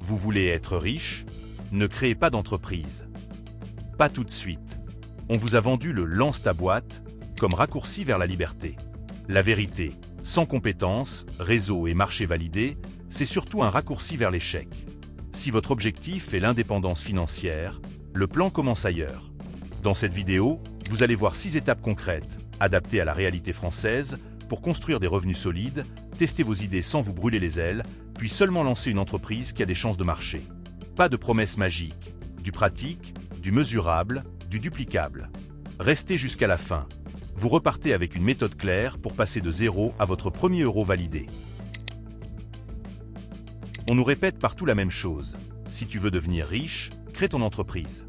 Vous voulez être riche? Ne créez pas d'entreprise. Pas tout de suite. On vous a vendu le « lance ta boîte » comme raccourci vers la liberté. La vérité, sans compétences, réseau et marché validé, c'est surtout un raccourci vers l'échec. Si votre objectif est l'indépendance financière, le plan commence ailleurs. Dans cette vidéo, vous allez voir 6 étapes concrètes, adaptées à la réalité française, pour construire des revenus solides, tester vos idées sans vous brûler les ailes, puis seulement lancer une entreprise qui a des chances de marcher. Pas de promesses magiques, du pratique, du mesurable, du duplicable. Restez jusqu'à la fin. Vous repartez avec une méthode claire pour passer de 0 à votre premier euro validé. On nous répète partout la même chose. Si tu veux devenir riche, crée ton entreprise.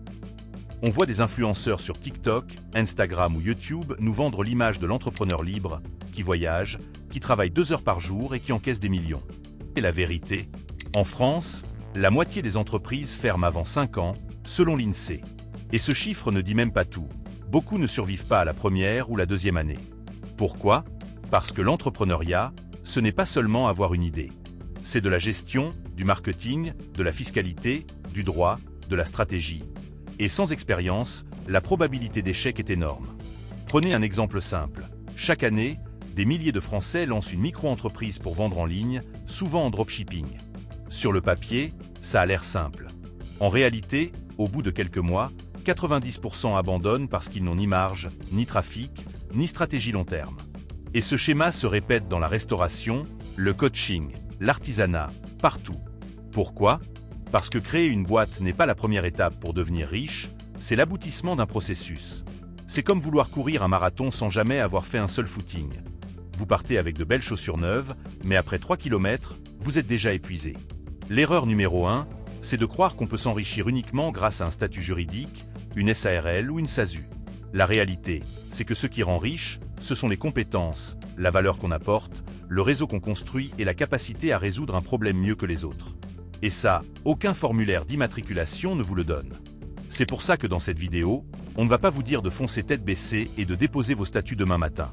On voit des influenceurs sur TikTok, Instagram ou YouTube nous vendre l'image de l'entrepreneur libre, qui voyage, qui travaille 2 heures par jour et qui encaisse des millions. Et la vérité? En France, la moitié des entreprises ferment avant 5 ans, selon l'INSEE. Et ce chiffre ne dit même pas tout. Beaucoup ne survivent pas à la première ou la deuxième année. Pourquoi? Parce que l'entrepreneuriat, ce n'est pas seulement avoir une idée. C'est de la gestion, du marketing, de la fiscalité, du droit, de la stratégie. Et sans expérience, la probabilité d'échec est énorme. Prenez un exemple simple. Chaque année, des milliers de Français lancent une micro-entreprise pour vendre en ligne, souvent en dropshipping. Sur le papier, ça a l'air simple. En réalité, au bout de quelques mois, 90% abandonnent parce qu'ils n'ont ni marge, ni trafic, ni stratégie long terme. Et ce schéma se répète dans la restauration, le coaching, l'artisanat, partout. Pourquoi? Parce que créer une boîte n'est pas la première étape pour devenir riche, c'est l'aboutissement d'un processus. C'est comme vouloir courir un marathon sans jamais avoir fait un seul footing. Vous partez avec de belles chaussures neuves, mais après 3 km, vous êtes déjà épuisé. L'erreur numéro 1, c'est de croire qu'on peut s'enrichir uniquement grâce à un statut juridique, une SARL ou une SASU. La réalité, c'est que ce qui rend riche, ce sont les compétences, la valeur qu'on apporte, le réseau qu'on construit et la capacité à résoudre un problème mieux que les autres. Et ça, aucun formulaire d'immatriculation ne vous le donne. C'est pour ça que dans cette vidéo, on ne va pas vous dire de foncer tête baissée et de déposer vos statuts demain matin.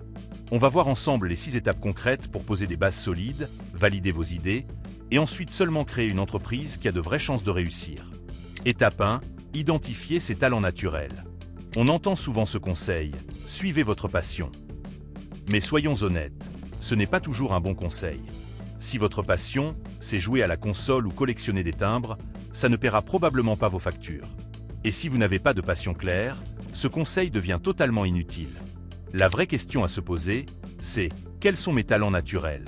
On va voir ensemble les 6 étapes concrètes pour poser des bases solides, valider vos idées, et ensuite seulement créer une entreprise qui a de vraies chances de réussir. Étape 1, identifier ses talents naturels. On entend souvent ce conseil, suivez votre passion. Mais soyons honnêtes, ce n'est pas toujours un bon conseil. Si votre passion, c'est jouer à la console ou collectionner des timbres, ça ne paiera probablement pas vos factures. Et si vous n'avez pas de passion claire, ce conseil devient totalement inutile. La vraie question à se poser, c'est « Quels sont mes talents naturels ?»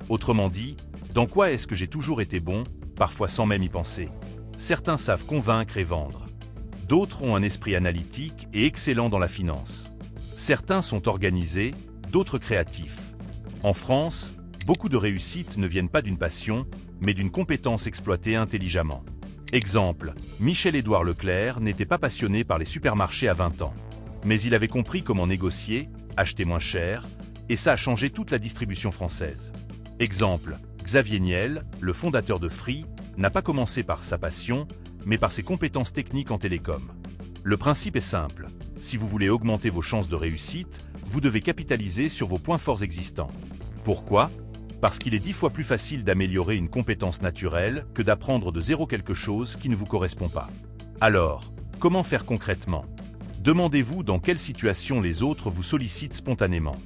Autrement dit, dans quoi est-ce que j'ai toujours été bon, parfois sans même y penser? Certains savent convaincre et vendre. D'autres ont un esprit analytique et excellent dans la finance. Certains sont organisés, d'autres créatifs. En France, beaucoup de réussites ne viennent pas d'une passion, mais d'une compétence exploitée intelligemment. Exemple, Michel-Édouard Leclerc n'était pas passionné par les supermarchés à 20 ans. Mais il avait compris comment négocier, acheter moins cher, et ça a changé toute la distribution française. Exemple, Xavier Niel, le fondateur de Free, n'a pas commencé par sa passion, mais par ses compétences techniques en télécom. Le principe est simple. Si vous voulez augmenter vos chances de réussite, vous devez capitaliser sur vos points forts existants. Pourquoi? Parce qu'il est 10 fois plus facile d'améliorer une compétence naturelle que d'apprendre de zéro quelque chose qui ne vous correspond pas. Alors, comment faire concrètement? Demandez-vous dans quelle situation les autres vous sollicitent spontanément.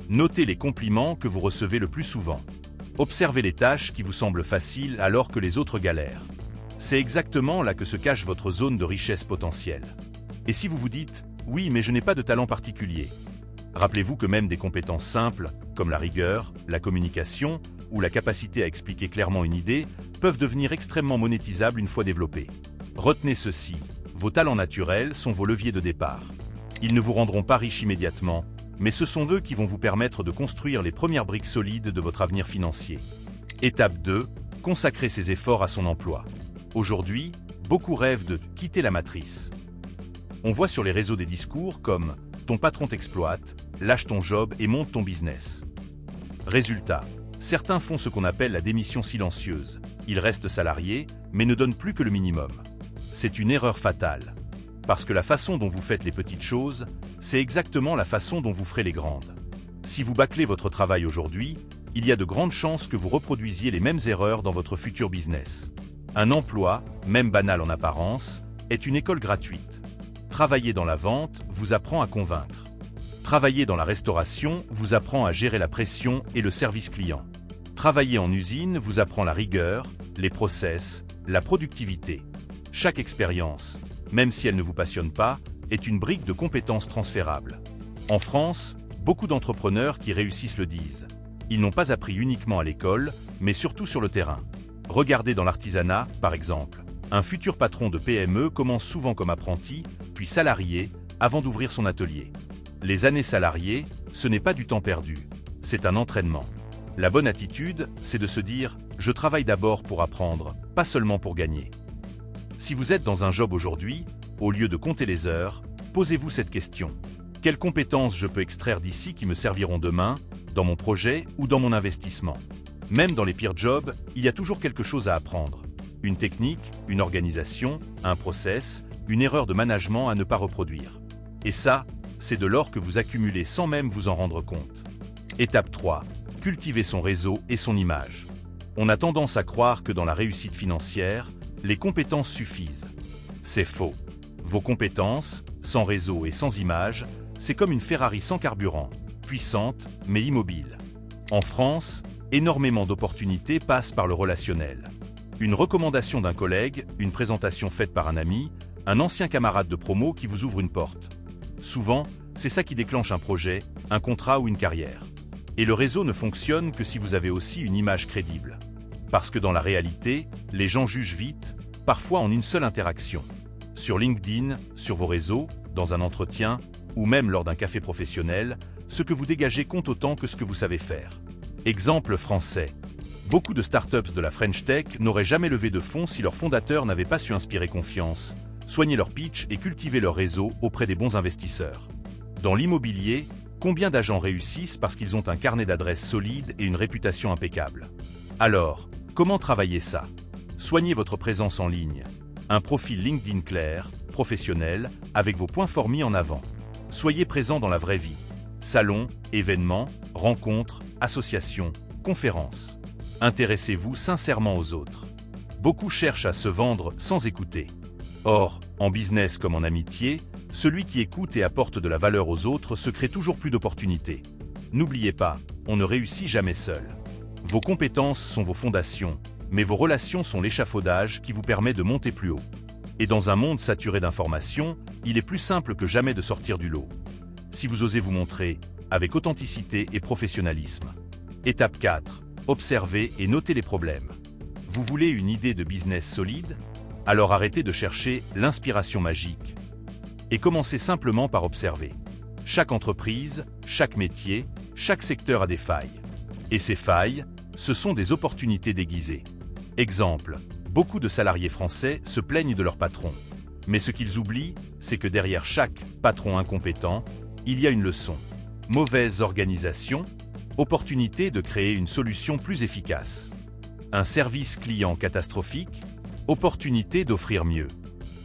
Notez les compliments que vous recevez le plus souvent. Observez les tâches qui vous semblent faciles alors que les autres galèrent. C'est exactement là que se cache votre zone de richesse potentielle. Et si vous vous dites « Oui, mais je n'ai pas de talent particulier », rappelez-vous que même des compétences simples, comme la rigueur, la communication ou la capacité à expliquer clairement une idée, peuvent devenir extrêmement monétisables une fois développées. Retenez ceci, vos talents naturels sont vos leviers de départ. Ils ne vous rendront pas riche immédiatement, mais ce sont eux qui vont vous permettre de construire les premières briques solides de votre avenir financier. Étape 2, consacrer ses efforts à son emploi. Aujourd'hui, beaucoup rêvent de quitter la matrice. On voit sur les réseaux des discours comme « ton patron t'exploite »,« lâche ton job et monte ton business ». Résultat, certains font ce qu'on appelle la démission silencieuse. Ils restent salariés, mais ne donnent plus que le minimum. C'est une erreur fatale. Parce que la façon dont vous faites les petites choses, c'est exactement la façon dont vous ferez les grandes. Si vous bâclez votre travail aujourd'hui, il y a de grandes chances que vous reproduisiez les mêmes erreurs dans votre futur business. Un emploi, même banal en apparence, est une école gratuite. Travailler dans la vente vous apprend à convaincre. Travailler dans la restauration vous apprend à gérer la pression et le service client. Travailler en usine vous apprend la rigueur, les process, la productivité. Chaque expérience, même si elle ne vous passionne pas, est une brique de compétences transférables. En France, beaucoup d'entrepreneurs qui réussissent le disent. Ils n'ont pas appris uniquement à l'école, mais surtout sur le terrain. Regardez dans l'artisanat, par exemple. Un futur patron de PME commence souvent comme apprenti, puis salarié, avant d'ouvrir son atelier. Les années salariées, ce n'est pas du temps perdu, c'est un entraînement. La bonne attitude, c'est de se dire « je travaille d'abord pour apprendre, pas seulement pour gagner ». Si vous êtes dans un job aujourd'hui, au lieu de compter les heures, posez-vous cette question. Quelles compétences je peux extraire d'ici qui me serviront demain, dans mon projet ou dans mon investissement? Même dans les pires jobs, il y a toujours quelque chose à apprendre. Une technique, une organisation, un process, une erreur de management à ne pas reproduire. Et ça, c'est de l'or que vous accumulez sans même vous en rendre compte. Étape 3. Cultiver son réseau et son image. On a tendance à croire que dans la réussite financière, les compétences suffisent. C'est faux. Vos compétences, sans réseau et sans image, c'est comme une Ferrari sans carburant, puissante mais immobile. En France, énormément d'opportunités passent par le relationnel. Une recommandation d'un collègue, une présentation faite par un ami, un ancien camarade de promo qui vous ouvre une porte. Souvent, c'est ça qui déclenche un projet, un contrat ou une carrière. Et le réseau ne fonctionne que si vous avez aussi une image crédible. Parce que dans la réalité, les gens jugent vite, parfois en une seule interaction. Sur LinkedIn, sur vos réseaux, dans un entretien, ou même lors d'un café professionnel, ce que vous dégagez compte autant que ce que vous savez faire. Exemple français. Beaucoup de startups de la French Tech n'auraient jamais levé de fonds si leurs fondateurs n'avaient pas su inspirer confiance, soigner leur pitch et cultiver leur réseau auprès des bons investisseurs. Dans l'immobilier, combien d'agents réussissent parce qu'ils ont un carnet d'adresses solide et une réputation impeccable? Alors, comment travailler ça? Soignez votre présence en ligne. Un profil LinkedIn clair, professionnel, avec vos points forts mis en avant. Soyez présent dans la vraie vie. Salons, événements, rencontres, associations, conférences. Intéressez-vous sincèrement aux autres. Beaucoup cherchent à se vendre sans écouter. Or, en business comme en amitié, celui qui écoute et apporte de la valeur aux autres se crée toujours plus d'opportunités. N'oubliez pas, on ne réussit jamais seul. Vos compétences sont vos fondations, mais vos relations sont l'échafaudage qui vous permet de monter plus haut. Et dans un monde saturé d'informations, il est plus simple que jamais de sortir du lot. Si vous osez vous montrer, avec authenticité et professionnalisme. Étape 4. Observez et notez les problèmes. Vous voulez une idée de business solide? Alors arrêtez de chercher l'inspiration magique. Et commencez simplement par observer. Chaque entreprise, chaque métier, chaque secteur a des failles. Et ces failles, ce sont des opportunités déguisées. Exemple, beaucoup de salariés français se plaignent de leur patron. Mais ce qu'ils oublient, c'est que derrière chaque patron incompétent, il y a une leçon. Mauvaise organisation, opportunité de créer une solution plus efficace. Un service client catastrophique, opportunité d'offrir mieux.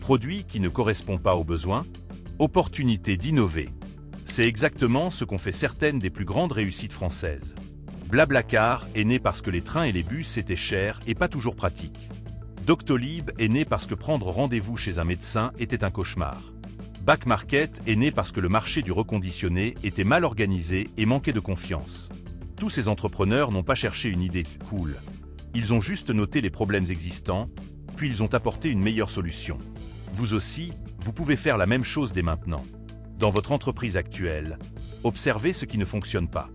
Produit qui ne correspond pas aux besoins, opportunité d'innover. C'est exactement ce qu'ont fait certaines des plus grandes réussites françaises. Blablacar est né parce que les trains et les bus étaient chers et pas toujours pratiques. Doctolib est né parce que prendre rendez-vous chez un médecin était un cauchemar. Back Market est né parce que le marché du reconditionné était mal organisé et manquait de confiance. Tous ces entrepreneurs n'ont pas cherché une idée cool. Ils ont juste noté les problèmes existants, puis ils ont apporté une meilleure solution. Vous aussi, vous pouvez faire la même chose dès maintenant. Dans votre entreprise actuelle, observez ce qui ne fonctionne pas.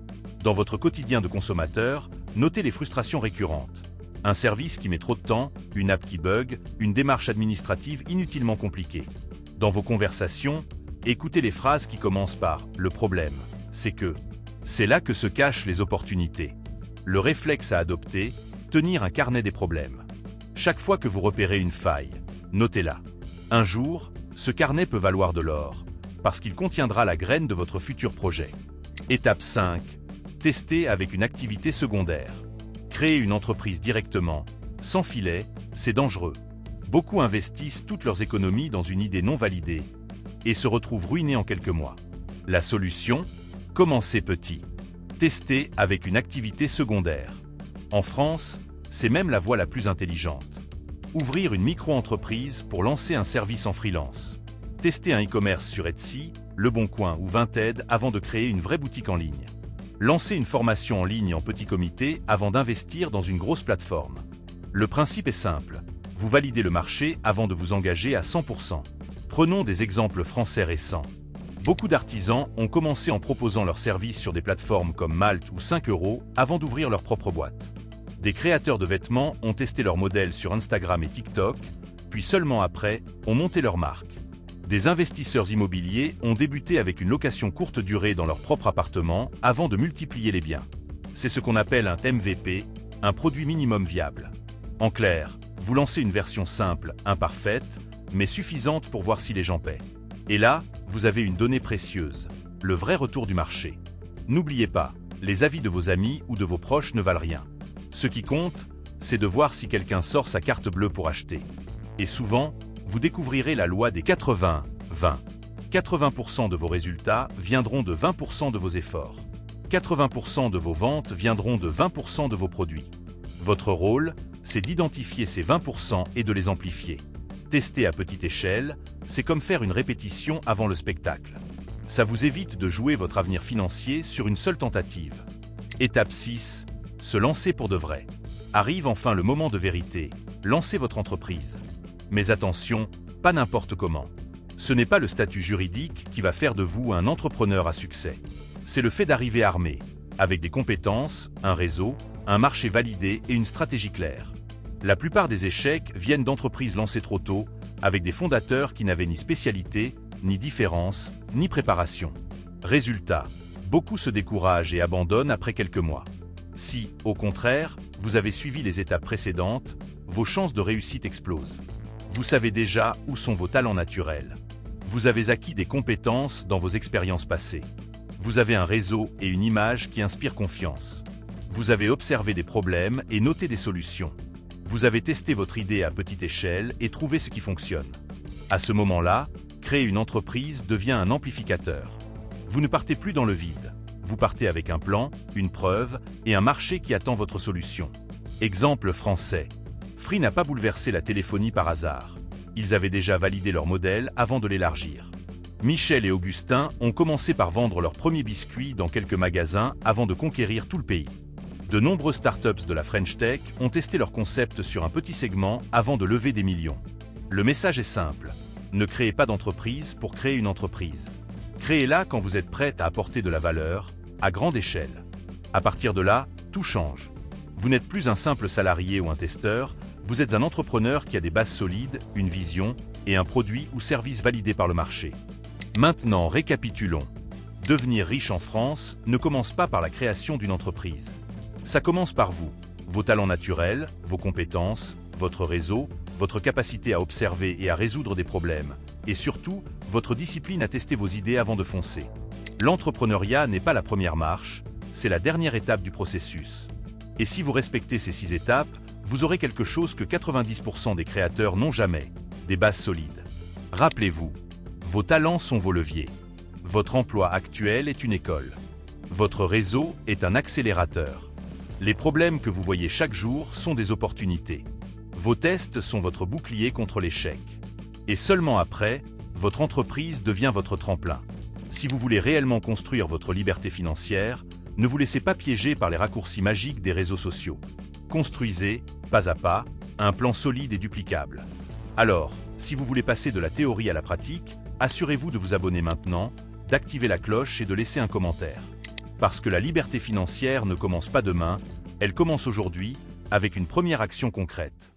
Dans votre quotidien de consommateur, notez les frustrations récurrentes. Un service qui met trop de temps, une app qui bug, une démarche administrative inutilement compliquée. Dans vos conversations, écoutez les phrases qui commencent par « le problème, c'est que ». C'est là que se cachent les opportunités. Le réflexe à adopter, tenir un carnet des problèmes. Chaque fois que vous repérez une faille, notez-la. Un jour, ce carnet peut valoir de l'or, parce qu'il contiendra la graine de votre futur projet. Étape 5. Tester avec une activité secondaire. Créer une entreprise directement, sans filet, c'est dangereux. Beaucoup investissent toutes leurs économies dans une idée non validée et se retrouvent ruinés en quelques mois. La solution? Commencez petit. Testez avec une activité secondaire. En France, c'est même la voie la plus intelligente. Ouvrir une micro-entreprise pour lancer un service en freelance. Tester un e-commerce sur Etsy, Le Bon Coin ou Vinted avant de créer une vraie boutique en ligne. Lancer une formation en ligne en petit comité avant d'investir dans une grosse plateforme. Le principe est simple. Vous validez le marché avant de vous engager à 100%. Prenons des exemples français récents. Beaucoup d'artisans ont commencé en proposant leurs services sur des plateformes comme Malte ou 5 € avant d'ouvrir leur propre boîte. Des créateurs de vêtements ont testé leurs modèles sur Instagram et TikTok, puis seulement après, ont monté leur marque. Des investisseurs immobiliers ont débuté avec une location courte durée dans leur propre appartement avant de multiplier les biens. C'est ce qu'on appelle un MVP, un produit minimum viable. En clair, vous lancez une version simple, imparfaite, mais suffisante pour voir si les gens paient. Et là, vous avez une donnée précieuse, le vrai retour du marché. N'oubliez pas, les avis de vos amis ou de vos proches ne valent rien. Ce qui compte, c'est de voir si quelqu'un sort sa carte bleue pour acheter. Et souvent, vous découvrirez la loi des 80-20. 80% de vos résultats viendront de 20% de vos efforts. 80% de vos ventes viendront de 20% de vos produits. Votre rôle, c'est d'identifier ces 20% et de les amplifier. Tester à petite échelle, c'est comme faire une répétition avant le spectacle. Ça vous évite de jouer votre avenir financier sur une seule tentative. Étape 6. Se lancer pour de vrai. Arrive enfin le moment de vérité. Lancez votre entreprise. Mais attention, pas n'importe comment. Ce n'est pas le statut juridique qui va faire de vous un entrepreneur à succès. C'est le fait d'arriver armé, avec des compétences, un réseau, un marché validé et une stratégie claire. La plupart des échecs viennent d'entreprises lancées trop tôt, avec des fondateurs qui n'avaient ni spécialité, ni différence, ni préparation. Résultat, beaucoup se découragent et abandonnent après quelques mois. Si, au contraire, vous avez suivi les étapes précédentes, vos chances de réussite explosent. Vous savez déjà où sont vos talents naturels. Vous avez acquis des compétences dans vos expériences passées. Vous avez un réseau et une image qui inspirent confiance. Vous avez observé des problèmes et noté des solutions. Vous avez testé votre idée à petite échelle et trouvé ce qui fonctionne. À ce moment-là, créer une entreprise devient un amplificateur. Vous ne partez plus dans le vide. Vous partez avec un plan, une preuve et un marché qui attend votre solution. Exemple français. Free n'a pas bouleversé la téléphonie par hasard. Ils avaient déjà validé leur modèle avant de l'élargir. Michel et Augustin ont commencé par vendre leurs premiers biscuits dans quelques magasins avant de conquérir tout le pays. De nombreuses startups de la French Tech ont testé leur concept sur un petit segment avant de lever des millions. Le message est simple. Ne créez pas d'entreprise pour créer une entreprise. Créez-la quand vous êtes prête à apporter de la valeur, à grande échelle. À partir de là, tout change. Vous n'êtes plus un simple salarié ou un testeur, vous êtes un entrepreneur qui a des bases solides, une vision et un produit ou service validé par le marché. Maintenant, récapitulons. Devenir riche en France ne commence pas par la création d'une entreprise. Ça commence par vous, vos talents naturels, vos compétences, votre réseau, votre capacité à observer et à résoudre des problèmes, et surtout, votre discipline à tester vos idées avant de foncer. L'entrepreneuriat n'est pas la première marche, c'est la dernière étape du processus. Et si vous respectez ces 6 étapes, vous aurez quelque chose que 90% des créateurs n'ont jamais, des bases solides. Rappelez-vous, vos talents sont vos leviers. Votre emploi actuel est une école. Votre réseau est un accélérateur. Les problèmes que vous voyez chaque jour sont des opportunités. Vos tests sont votre bouclier contre l'échec. Et seulement après, votre entreprise devient votre tremplin. Si vous voulez réellement construire votre liberté financière, ne vous laissez pas piéger par les raccourcis magiques des réseaux sociaux. Construisez, pas à pas, un plan solide et duplicable. Alors, si vous voulez passer de la théorie à la pratique, assurez-vous de vous abonner maintenant, d'activer la cloche et de laisser un commentaire. Parce que la liberté financière ne commence pas demain, elle commence aujourd'hui, avec une première action concrète.